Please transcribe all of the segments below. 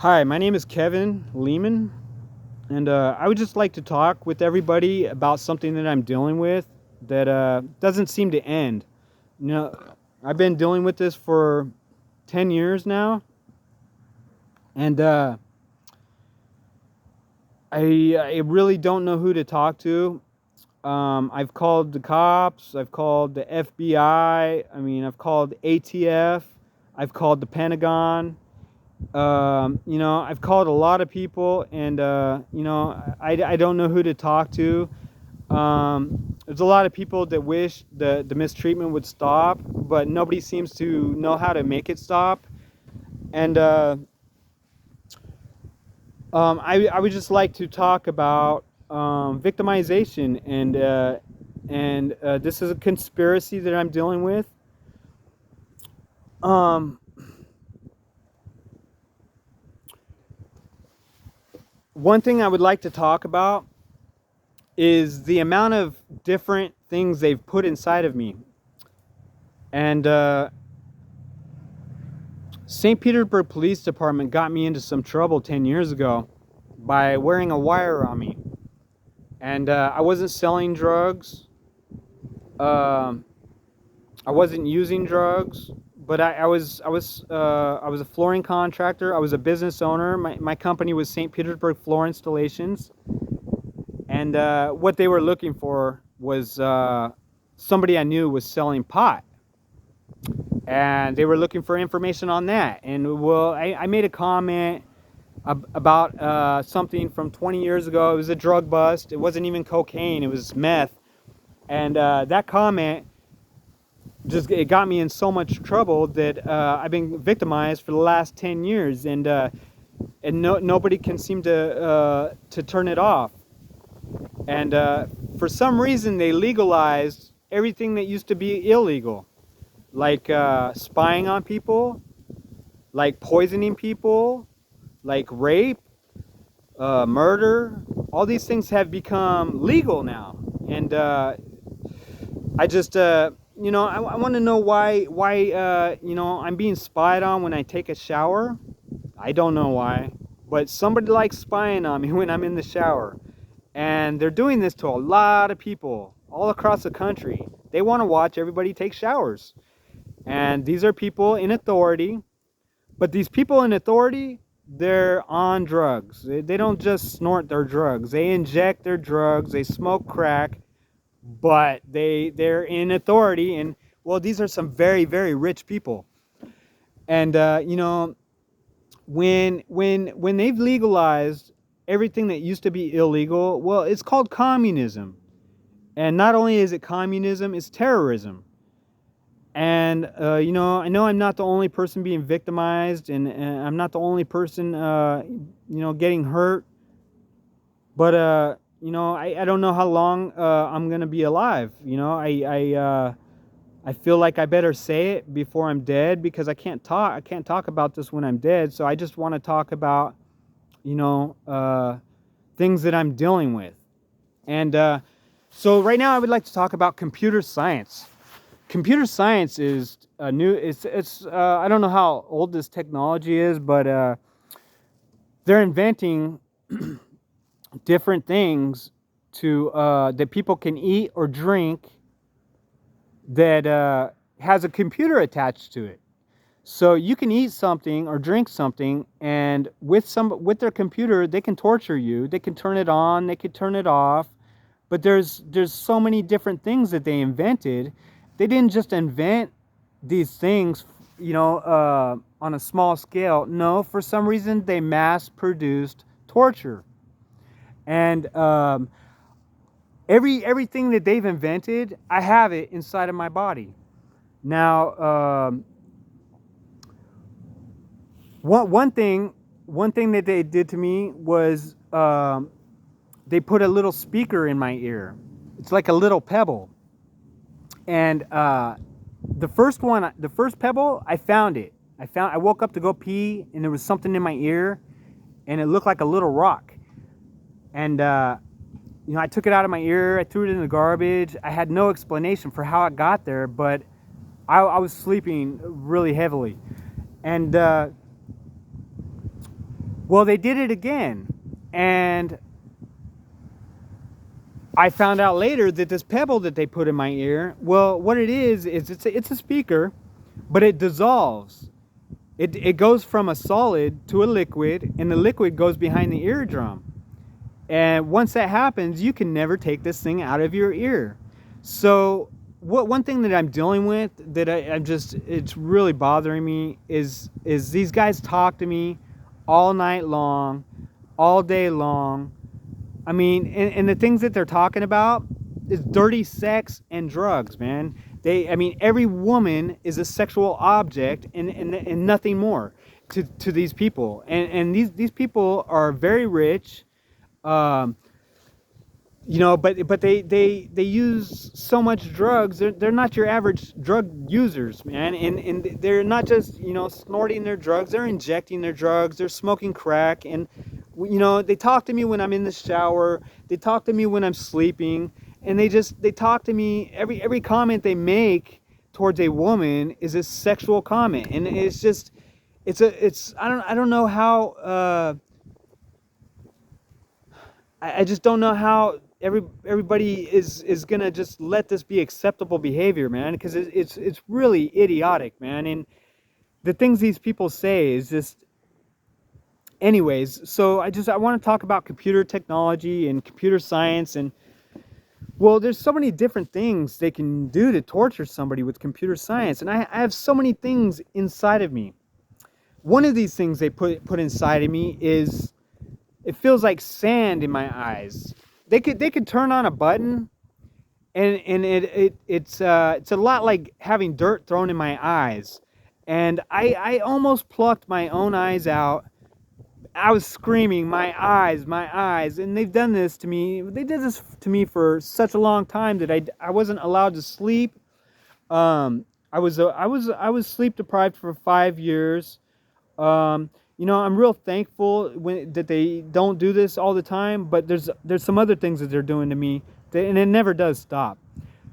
Hi, my name is Kevin Lehman, and I would just like to talk with everybody about something that I'm dealing with that doesn't seem to end. You know, I've been dealing with this for 10 years now, and I really don't know who to talk to. I've called the cops, I've called the FBI, I've called ATF, I've called the Pentagon. I've called a lot of people, and I don't know who to talk to. There's a lot of people that wish the mistreatment would stop, but nobody seems to know how to make it stop. And I would just like to talk about victimization, and this is a conspiracy that I'm dealing with. Um, One thing I would like to talk about is the amount of different things they've put inside of me. And St. Petersburg Police Department got me into some trouble 10 years ago by wearing a wire on me. And I wasn't selling drugs. Um I wasn't using drugs, but I was a flooring contractor. I was a business owner. My company was St. Petersburg Floor Installations. And what they were looking for was somebody I knew was selling pot, and they were looking for information on that. And well, I made a comment about something from 20 years ago. It was a drug bust. It wasn't even cocaine. It was meth. And that comment it got me in so much trouble that I've been victimized for the last 10 years, and nobody can seem to turn it off. And for some reason, they legalized everything that used to be illegal, like spying on people, like poisoning people, like rape, murder. All these things have become legal now. And I just, I want to know why, I'm being spied on when I take a shower. I don't know why, but somebody likes spying on me when I'm in the shower. And they're doing this to a lot of people all across the country. They want to watch everybody take showers. And these are people in authority. But these people in authority, they're on drugs. They don't just snort their drugs. They inject their drugs. They smoke crack. But they're in authority. And, well, these are some very, very rich people. And, when they've legalized everything that used to be illegal, well, it's called communism. And not only is it communism, it's terrorism. And I know I'm not the only person being victimized, and I'm not the only person getting hurt. But I don't know how long I'm gonna be alive. I feel like I better say it before I'm dead, because I can't talk about this when I'm dead. So I just want to talk about things that I'm dealing with. And so right now I would like to talk about computer science. Computer science is a new, it's I don't know how old this technology is, but they're inventing different things to that people can eat or drink that has a computer attached to it. So you can eat something or drink something, and with their computer, they can torture you. They can turn it on, they can turn it off. But there's so many different things that they invented. They didn't just invent these things, on a small scale. No, for some reason they mass-produced torture. And everything that they've invented, I have it inside of my body. Now, one thing that they did to me was they put a little speaker in my ear. It's like a little pebble. And the first pebble, I found it. I woke up to go pee, and there was something in my ear, and it looked like a little rock. And I took it out of my ear. I threw it in the garbage. I had no explanation for how it got there, but I was sleeping really heavily. And Well, they did it again. And I found out later that this pebble that they put in my ear, well, what it is it's a speaker, but it dissolves. It goes from a solid to a liquid, and the liquid goes behind the eardrum. And once that happens, you can never take this thing out of your ear. So one thing that I'm dealing with that I'm just, it's really bothering me is these guys talk to me all night long, all day long. I mean, and the things that they're talking about is dirty sex and drugs, man. I mean, every woman is a sexual object and nothing more to these people. And these people are very rich. You know, but they use so much drugs. They're not your average drug users, man. And they're not just, you know, snorting their drugs. They're injecting their drugs. They're smoking crack. And, you know, they talk to me when I'm in the shower. They talk to me when I'm sleeping. And they talk to me. Every comment they make towards a woman is a sexual comment. And it's just, I don't know how, I just don't know how everybody is gonna just let this be acceptable behavior, man, because it's really idiotic, man. And the things these people say is just, anyways. So I want to talk about computer technology and computer science. And well, there's so many different things they can do to torture somebody with computer science, and I have so many things inside of me. One of these things they put inside of me is, it feels like sand in my eyes. They could turn on a button, and it's a lot like having dirt thrown in my eyes. And I almost plucked my own eyes out. I was screaming, my eyes, and they've done this to me. They did this to me for such a long time that I wasn't allowed to sleep. I was sleep deprived for 5 years. You know, I'm real thankful that they don't do this all the time, but there's some other things that they're doing to me, and it never does stop.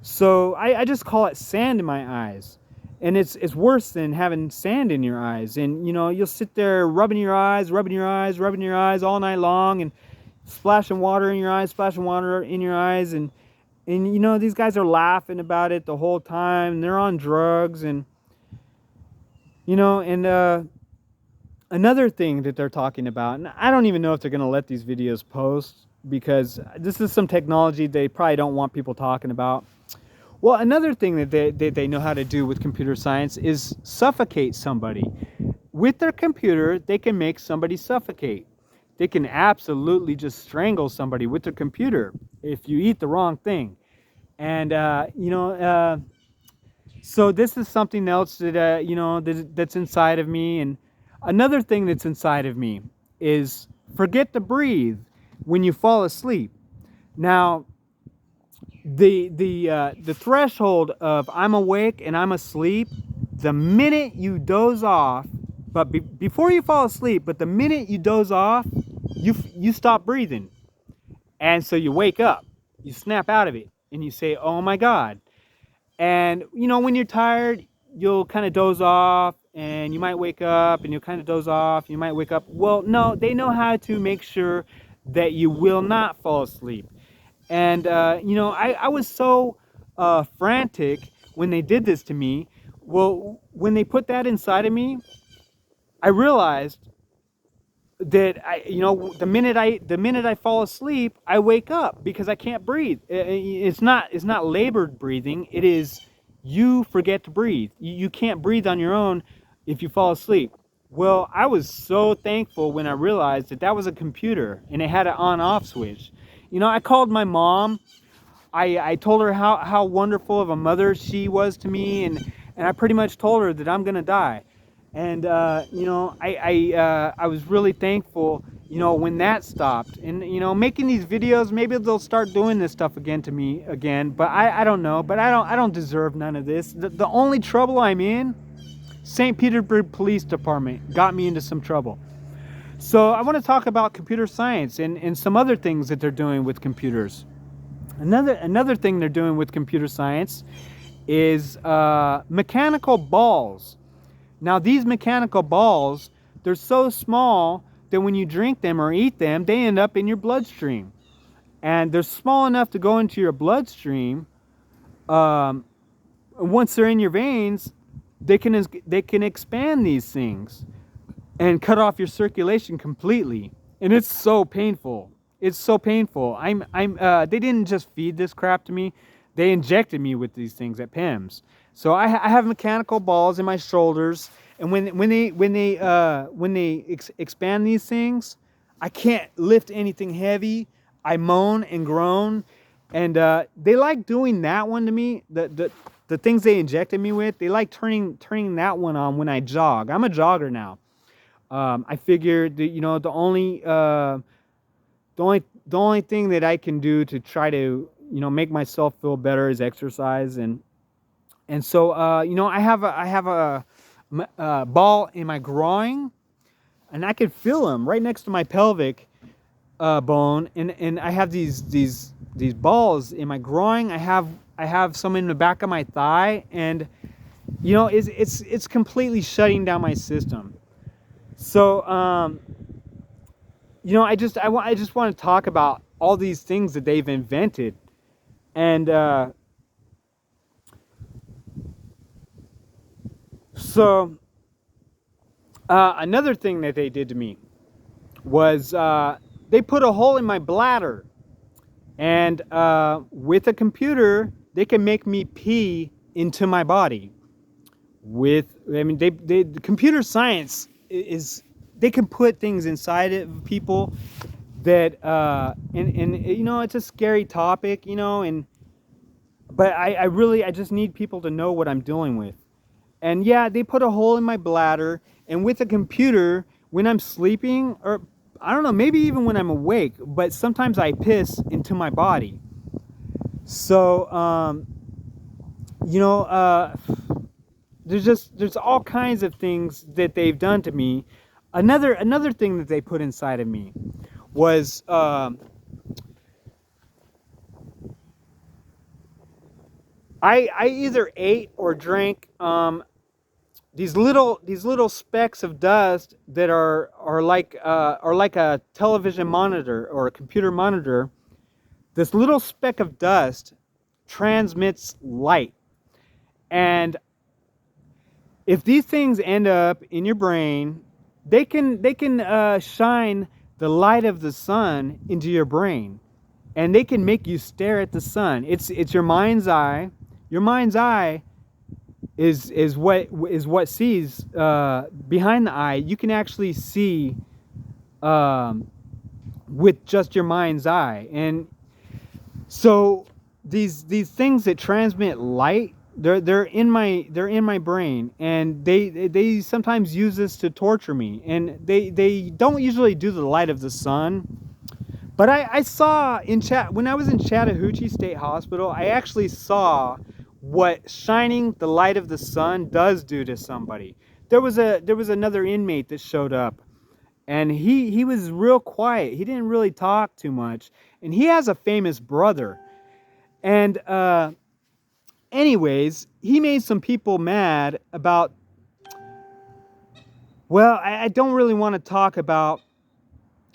So I just call it sand in my eyes, and it's worse than having sand in your eyes. And you know, you'll sit there rubbing your eyes all night long, and splashing water in your eyes, and you know, these guys are laughing about it the whole time. And they're on drugs, and you know, and another thing that they're talking about, and I don't even know if they're going to let these videos post, because this is some technology they probably don't want people talking about. Well, another thing that they know how to do with computer science is suffocate somebody. With their computer, they can make somebody suffocate. They can absolutely just strangle somebody with their computer if you eat the wrong thing. And, you know, so this is something else that, you know, that's inside of me. And another thing that's inside of me is forget to breathe when you fall asleep. Now, the threshold of I'm awake and I'm asleep, the minute you doze off, but before you fall asleep, but the minute you doze off, you stop breathing. And so you wake up, you snap out of it, and you say, oh my God. And, you know, when you're tired, you'll kind of doze off, and you might wake up, and you'll kind of doze off, you might wake up. Well, no, they know how to make sure that you will not fall asleep. And, you know, I was so frantic when they did this to me. Well, when they put that inside of me, I realized that you know, the minute I fall asleep, I wake up because I can't breathe. It's not labored breathing. It is, you forget to breathe. You can't breathe on your own if you fall asleep. Well, I was so thankful when I realized that was a computer and it had an on-off switch. You know, I called my mom. I told her how wonderful of a mother she was to me, and I pretty much told her that I'm gonna die. And you know, I was really thankful, you know, when that stopped. And you know, making these videos, maybe they'll start doing this stuff again to me again, but I don't know. But I don't deserve none of this. The only trouble I'm in, St. Petersburg Police Department got me into some trouble. So I want to talk about computer science and some other things that they're doing with computers. Another thing they're doing with computer science is mechanical balls. Now these mechanical balls, they're so small that when you drink them or eat them, they end up in your bloodstream. And they're small enough to go into your bloodstream. Once they're in your veins, they can expand these things and cut off your circulation completely. And it's so painful. It's so painful. They didn't just feed this crap to me. They injected me with these things at PIMS. So I have mechanical balls in my shoulders, and when they expand these things, I can't lift anything heavy. I moan and groan, and they like doing that one to me. The things they injected me with, they like turning that one on when I jog. I'm a jogger now. I figured that, the only thing that I can do to try to make myself feel better is exercise, and so I have a ball in my groin, and I can feel them right next to my pelvic bone, and I have these balls in my groin. I have some in the back of my thigh, and it's completely shutting down my system. So I just want to talk about all these things that they've invented, and so another thing that they did to me was they put a hole in my bladder, and with a computer they can make me pee into my body. The computer science is, they can put things inside of people that and it's a scary topic, but I just need people to know what I'm dealing with. And yeah, they put a hole in my bladder, and with a computer, when I'm sleeping, or I don't know, maybe even when I'm awake, but sometimes I piss into my body. So there's all kinds of things that they've done to me. Another thing that they put inside of me was I either ate or drank these little specks of dust that are like a television monitor or a computer monitor. This little speck of dust transmits light, and if these things end up in your brain, they can shine the light of the sun into your brain, and they can make you stare at the sun. It's your mind's eye. Your mind's eye is what sees behind the eye. You can actually see with just your mind's eye. And so these things that transmit light, they're in my brain, and they sometimes use this to torture me. And they don't usually do the light of the sun. But I saw when I was in Chattahoochee State Hospital, I actually saw what shining the light of the sun does do to somebody. There was another inmate that showed up, and he was real quiet. He didn't really talk too much, and he has a famous brother. And anyways, he made some people mad about, well, I don't really want to talk about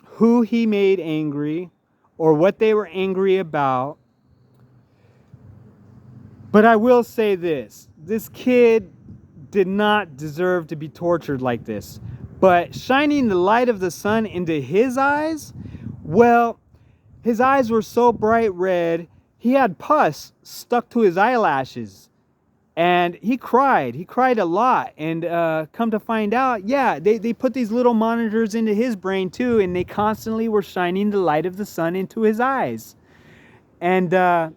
who he made angry or what they were angry about. But I will say this kid did not deserve to be tortured like this. But shining the light of the sun into his eyes, well, his eyes were so bright red, he had pus stuck to his eyelashes. And he cried a lot. And come to find out, yeah, they put these little monitors into his brain too, and they constantly were shining the light of the sun into his eyes. And the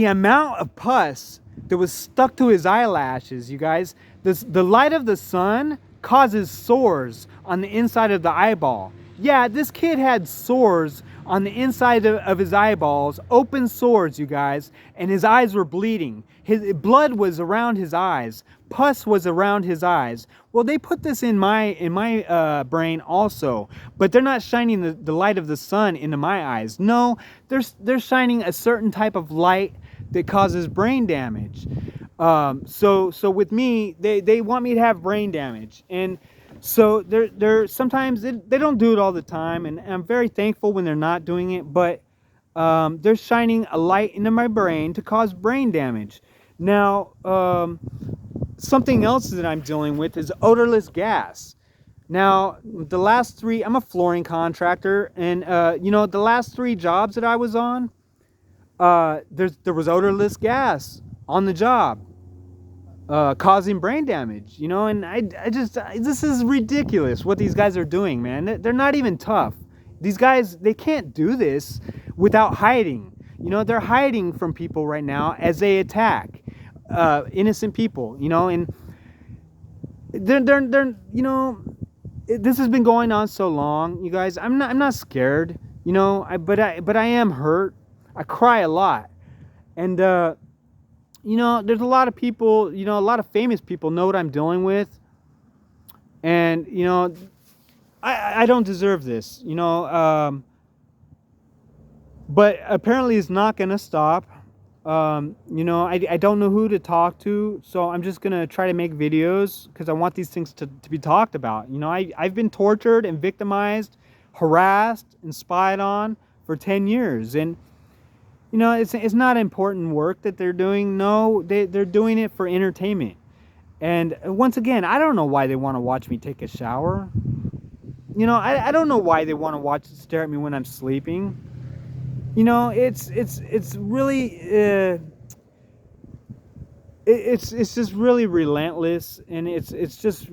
amount of pus that was stuck to his eyelashes, you guys, the light of the sun causes sores on the inside of the eyeball. Yeah, this kid had sores on the inside of his eyeballs, open sores, you guys, and his eyes were bleeding. His blood was around his eyes. Pus was around his eyes. Well, they put this in my brain also, but they're not shining the light of the sun into my eyes. No, they're shining a certain type of light that causes brain damage. So with me, they want me to have brain damage, and So they're sometimes they don't do it all the time, and I'm very thankful when they're not doing it. But they're shining a light into my brain to cause brain damage. Now, something else that I'm dealing with is odorless gas. Now, the last three, I'm a flooring contractor, and the last three jobs that I was on, there was odorless gas on the job, causing brain damage. And this is ridiculous what these guys are doing, man. They're not even tough. These guys, they can't do this without hiding. They're hiding from people right now as they attack innocent people. And they're this has been going on so long, you guys. I'm not scared, but I am hurt. I cry a lot, and there's a lot of people, a lot of famous people know what I'm dealing with, and I don't deserve this, but apparently it's not gonna stop. I don't know who to talk to, so I'm just gonna try to make videos because I want these things to be talked about. I've been tortured and victimized, harassed and spied on for 10 years, and it's not important work that they're doing. No, they're doing it for entertainment. And once again, I don't know why they want to watch me take a shower. I don't know why they want to stare at me when I'm sleeping. It's really it's just really relentless, and it's just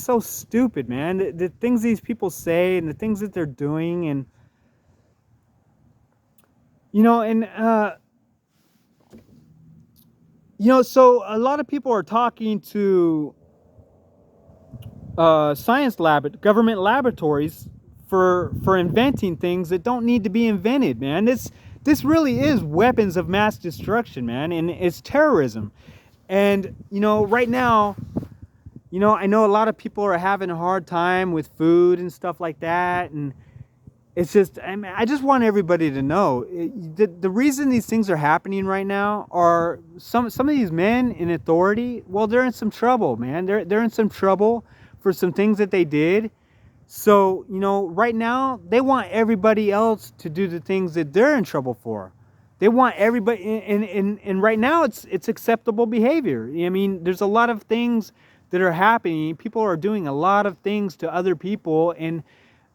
so stupid, man. The things these people say and the things that they're doing, and and so a lot of people are talking to government laboratories for inventing things that don't need to be invented, man. This really is weapons of mass destruction, man, and it's terrorism. And right now, I know a lot of people are having a hard time with food and stuff like that, and it's just, I just want everybody to know the reason these things are happening right now are some of these men in authority. Well, they're in some trouble, man. They're in some trouble for some things that they did. So right now they want everybody else to do the things that they're in trouble for. They want everybody, and right now it's acceptable behavior. I mean, there's a lot of things that are happening. People are doing a lot of things to other people, and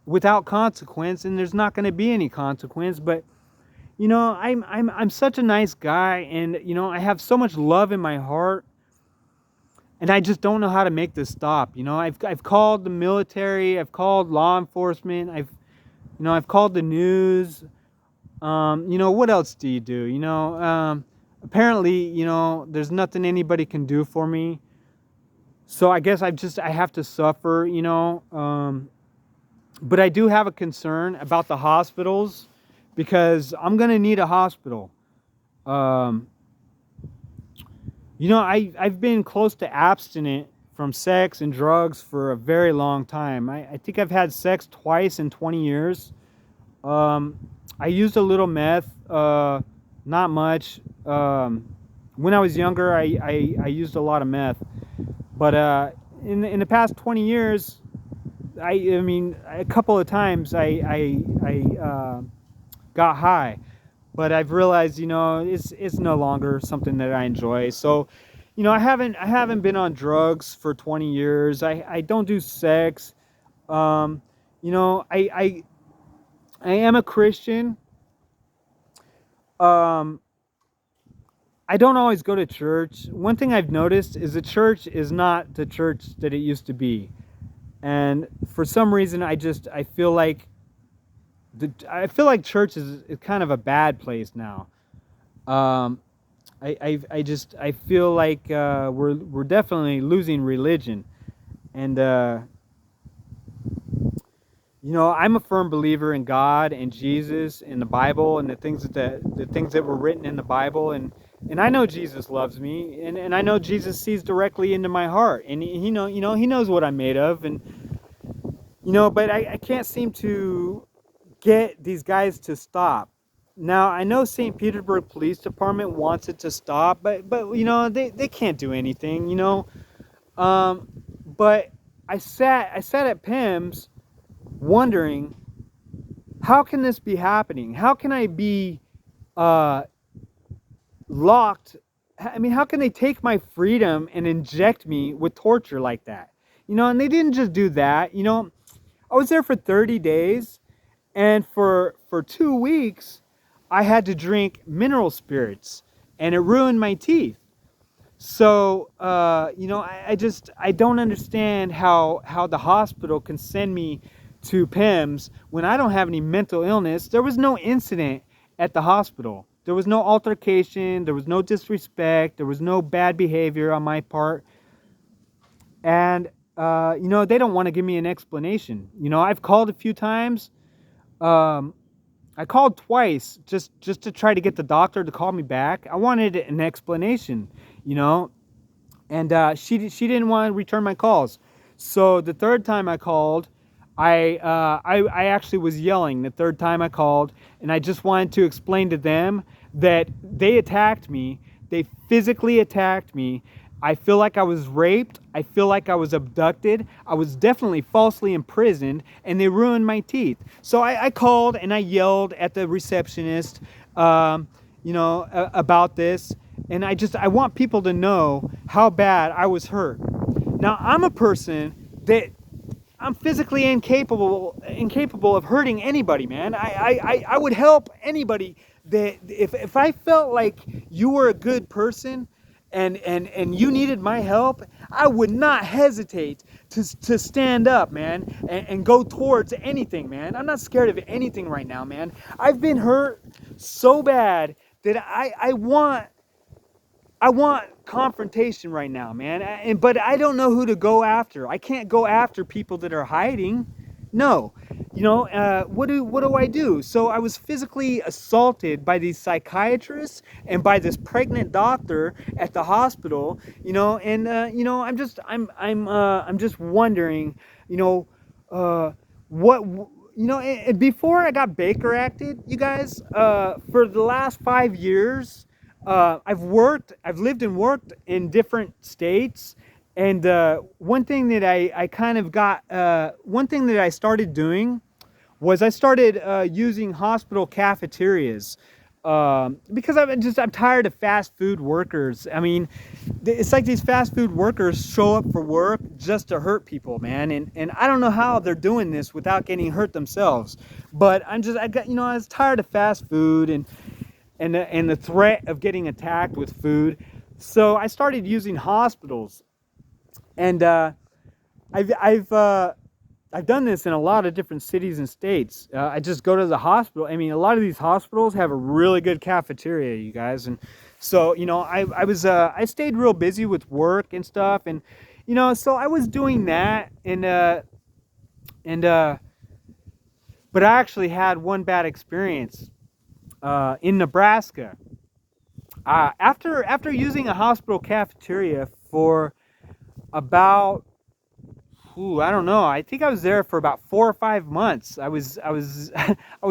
without consequence, and there's not going to be any consequence. But I'm such a nice guy, and I have so much love in my heart, and I just don't know how to make this stop. I've called the military, I've called law enforcement, I've called the news. What else do you do? Apparently, there's nothing anybody can do for me. So I guess I have to suffer. But I do have a concern about the hospitals, because I'm going to need a hospital. I've been close to abstinent from sex and drugs for a very long time. I think I've had sex twice in 20 years. I used a little meth, not much. When I was younger, I used a lot of meth. But in the past 20 years, I mean, a couple of times I got high, but I've realized, it's no longer something that I enjoy. So, I haven't been on drugs for 20 years. I don't do sex. I am a Christian. I don't always go to church. One thing I've noticed is the church is not the church that it used to be. And for some reason, I feel like church is kind of a bad place now. I feel like we're definitely losing religion, and I'm a firm believer in God and Jesus and the Bible and the things that were written in the Bible, and I know Jesus loves me, and I know Jesus sees directly into my heart, and he knows what I'm made of, and but I can't seem to get these guys to stop. Now, I know St. Petersburg Police Department wants it to stop, but they can't do anything, but I sat at PIMS wondering, how can this be happening? How can I be uh, locked? I mean, how can they take my freedom and inject me with torture like that? And they didn't just do that. I was there for 30 days, and for 2 weeks, I had to drink mineral spirits, and it ruined my teeth. So, I don't understand how the hospital can send me to PIMS when I don't have any mental illness. There was no incident at the hospital. There was no altercation. There was no disrespect. There was no bad behavior on my part. And, they don't want to give me an explanation. I've called a few times. Um, I called twice just to try to get the doctor to call me back. I wanted an explanation, you know. And she didn't want to return my calls. So the third time I called, I actually was yelling the third time I called, and I just wanted to explain to them that they attacked me. They physically attacked me. I feel like I was raped. I feel like I was abducted. I was definitely falsely imprisoned, and they ruined my teeth. So I called and I yelled at the receptionist, about this. And I want people to know how bad I was hurt. Now, I'm a person that I'm physically incapable of hurting anybody, man. I would help anybody that if I felt like you were a good person and you needed my help, I would not hesitate to stand up, man, and go towards anything, man. I'm not scared of anything right now, man. I've been hurt so bad that I want confrontation right now, man. But I don't know who to go after. I can't go after people that are hiding. No. What do I do? So I was physically assaulted by these psychiatrists and by this pregnant doctor at the hospital, and I'm just wondering, what and before I got Baker acted, you guys, for the last 5 years, I've lived and worked in different states, and one thing that one thing that I started doing was I started using hospital cafeterias, because I'm tired of fast food workers. I mean, it's like these fast food workers show up for work just to hurt people, man, and I don't know how they're doing this without getting hurt themselves. But I was tired of fast food and the threat of getting attacked with food. So I started using hospitals, and I've done this in a lot of different cities and states. I just go to the hospital. I mean, a lot of these hospitals have a really good cafeteria, you guys, and so I stayed real busy with work and stuff, and so I was doing that, and but I actually had one bad experience in Nebraska. After using a hospital cafeteria for about, I don't know. I think I was there for about 4 or 5 months. I would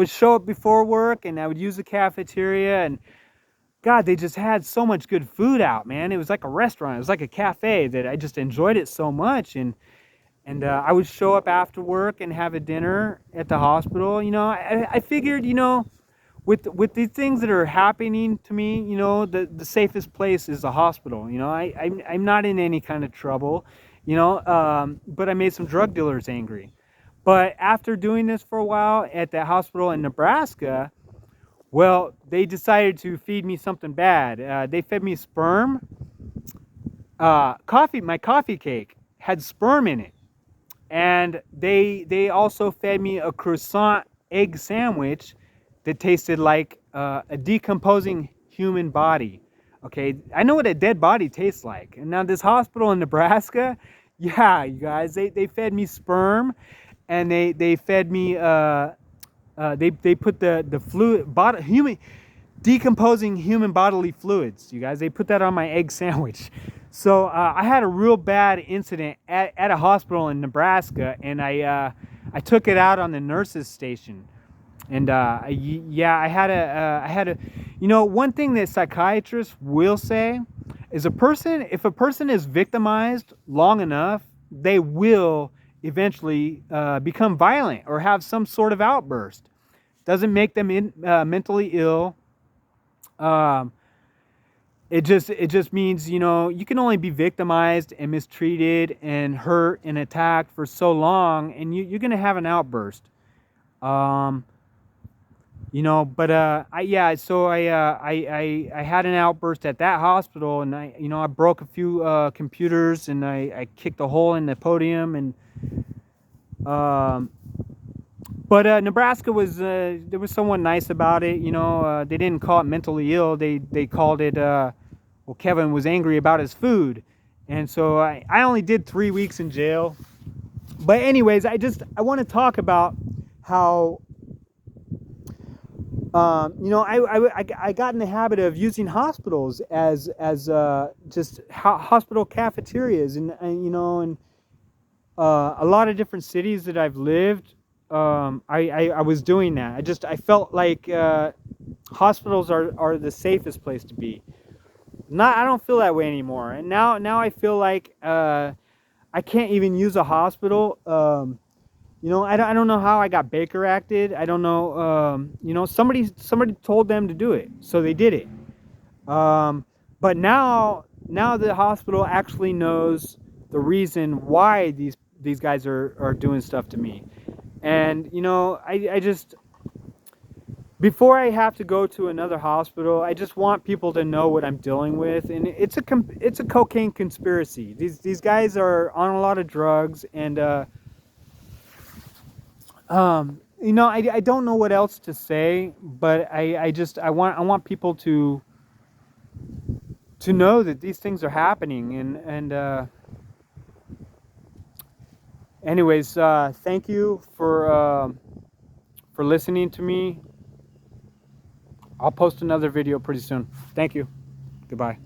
show up before work and I would use the cafeteria, and God, they just had so much good food out, man. It was like a restaurant. It was like a cafe that I just enjoyed it so much, and I would show up after work and have a dinner at the hospital. I figured, with these things that are happening to me, the safest place is the hospital. I'm not in any kind of trouble, but I made some drug dealers angry. But after doing this for a while at that hospital in Nebraska, well, they decided to feed me something bad. They fed me sperm. My coffee cake had sperm in it. And they also fed me a croissant egg sandwich that tasted like a decomposing human body. Okay, I know what a dead body tastes like. And now this hospital in Nebraska, yeah, you guys, they fed me sperm, and they fed me they put the fluid human decomposing human bodily fluids. You guys, they put that on my egg sandwich. So I had a real bad incident at a hospital in Nebraska, and I took it out on the nurses station. And I had a one thing that psychiatrists will say is if a person is victimized long enough, they will eventually become violent or have some sort of outburst. Doesn't make them mentally ill. Um, it just means, you know, you can only be victimized and mistreated and hurt and attacked for so long, and you're gonna have an outburst. Um, you know, but I had an outburst at that hospital, and I broke a few computers, and I kicked a hole in the podium, and um, but Nebraska was there was someone nice about it. You know, they didn't call it mentally ill. They called it well, Kevin was angry about his food, and so I only did 3 weeks in jail. But anyways, I want to talk about how I got in the habit of using hospitals as just hospital cafeterias, and a lot of different cities that I've lived. I was doing that. I felt like hospitals are the safest place to be. I don't feel that way anymore. And now I feel like I can't even use a hospital. I don't know how I got Baker acted. I don't know. Somebody told them to do it, so they did it. But now the hospital actually knows the reason why these guys are doing stuff to me. And I just, before I have to go to another hospital, I just want people to know what I'm dealing with. And it's a cocaine conspiracy. These guys are on a lot of drugs, and I don't know what else to say, but I want people to know that these things are happening. And anyways, thank you for listening to me. I'll post another video pretty soon. Thank you. Goodbye.